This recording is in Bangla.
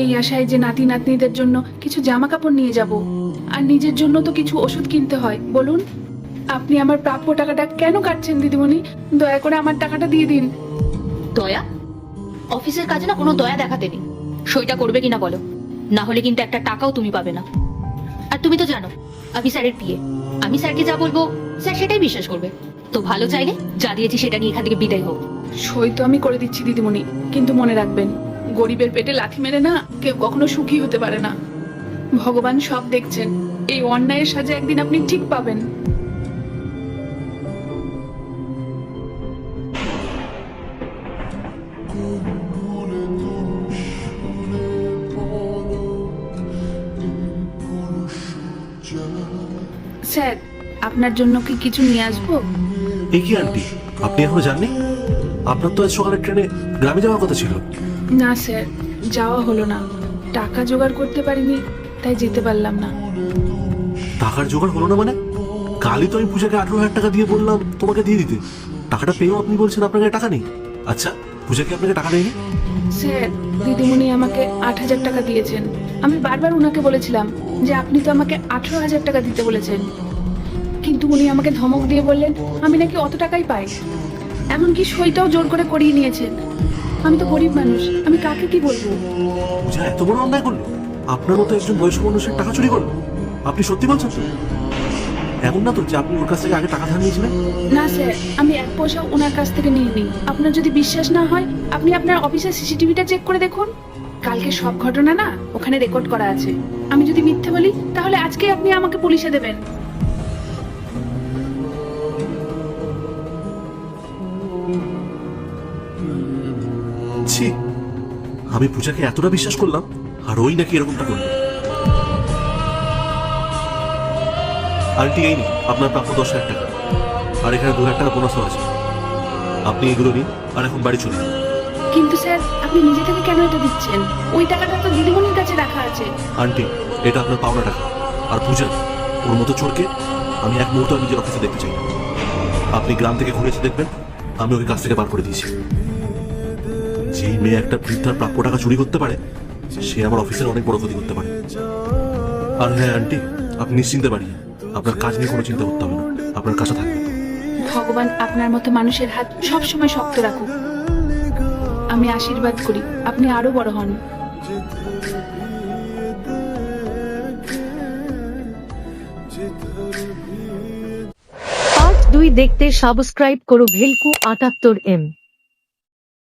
এই আশায় যে নাতি নাতনিদের জন্য কিছু জামা কাপড় নিয়ে যাব, আর নিজের জন্য তো কিছু ওষুধ কিনতে হয়। বলুন, আপনি আমার প্রাপ্য টাকাটা কেন কাটছেন দিদিমণি? দয়া করে আমার টাকাটা দিয়ে দিন। দয়া? অফিসের কাজে না কোনো দয়া দেখাতে নেই। সইটা করবে কিনা বলো, না হলে কিন্তু একটা টাকাও তুমি পাবে না। আর তুমি তো জানো আমি স্যারের পিএ, আমি স্যারকে যা বলবো স্যার সেটাই বিশ্বাস করবে। তো ভালো চাইলে যা দিয়েছি সেটা নিয়ে এখান থেকে বিদায় হোক। সই তো আমি করে দিচ্ছি দিদিমণি, কিন্তু মনে রাখবেন, গরিবের পেটে লাথি মেরে না কেউ কখনো সুখী হতে পারে না। ভগবান সব দেখছেন, এই অন্যায়ের সাজা একদিন আপনি ঠিক পাবেন। স্যার, আপনার জন্য কি কিছু নিয়ে আসবো? এই কি আন্টি, আপনি এখনো যাননি? আপনার তো আজ সকালে ট্রেনে গ্রামে যাওয়ার কথা ছিল। না স্যার, যাওয়া হলো না। টাকা জোগাড় করতে পারিনি, তাই যেতে পারলাম না। টাকার জোগাড় হলো না মানে? কালই তো আমি পূজাকে 18,000 টাকা দিয়ে বললাম তোমাকে দিয়ে দিতে। টাকাটা পেয়েও আপনি বলছেন আপনার কাছে টাকা নেই। আচ্ছা, পূজা কি আপনাকে টাকা দেয়নি? স্যার, দিদিমণি আমাকে 8,000 টাকা দিয়েছেন। আমি বারবার ওনাকে বলেছিলাম যে আপনি তো আমাকে 18,000 টাকা দিতে বলেছেন, কিন্তু উনি আমাকে ধমক দিয়ে বললেন আমি নাকি অত টাকাই পাই। এমনকি সইটাও জোর করে করিয়ে নিয়েছেন। আমি তো গরিব মানুষ, আমি কাকে কি বলবো? পূজা এত বড় অন্যায় করলো? আপনার মতো একজন বয়স্ক মানুষের টাকা চুরি করলো? আপনি সত্যি বলছেন তো? এমন না তো যে আপনি ওর কাছ থেকে আগে টাকা ধার নিয়েছিলেন? না স্যার, আমি এক পয়সাও ওনার কাছ থেকে নিইনি। আপনার যদি বিশ্বাস না হয়, আপনি আপনার অফিসের সিসিটিভিটা চেক করে দেখুন। কালকে সব ঘটনা না ওখানে রেকর্ড করা আছে। আমি যদি মিথ্যে বলি, তাহলে আজকে আপনি আমাকে পুলিশে দেবেন। ছি, আমি পূজাকে এতটা বিশ্বাস করলাম, আর ওই নাকি এরকমটা করলো। আন্টি, এই নিন আপনার প্রাপ্য 10,000 টাকা, আর এখানে 2,000 টাকা বোনাসও আছে। আপনি এগুলো নিন আর এখন বাড়ি চলে যান। কিন্তু স্যার, আপনি নিজে থেকে কেন এটা দিচ্ছেন? ওই টাকাটা তো দিদিমণির কাছে রাখা আছে। আন্টি, এটা আপনার পাওনা টাকা। আর পূজা, ওর মতো চোরকে আমি এক মুহূর্ত নিজের অফিসে দেখতে চাই না। আপনি গ্রাম থেকে ঘুরে এসে দেখবেন আমি ওকে কাছ থেকে বার করে দিয়েছি। যে মেয়ে একটা বৃদ্ধার প্রাপ্য টাকা চুরি করতে পারে, সে আমার অফিসের অনেক বড় ক্ষতি করতে পারে। আর হ্যাঁ আন্টি, আপনি নিশ্চিন্তে বাড়ি যান। আপনার কাজ নিয়ে কোনো চিন্তা করতে হবে না, আপনার কাছে থাকবে। ভগবান আপনার মতো মানুষের হাত সব সময় শক্ত রাখুক। আমি আশীর্বাদ করি আপনি আরো বড় হন। পার্ট 2 দেখতে সাবস্ক্রাইব করো ভেলকু 78M।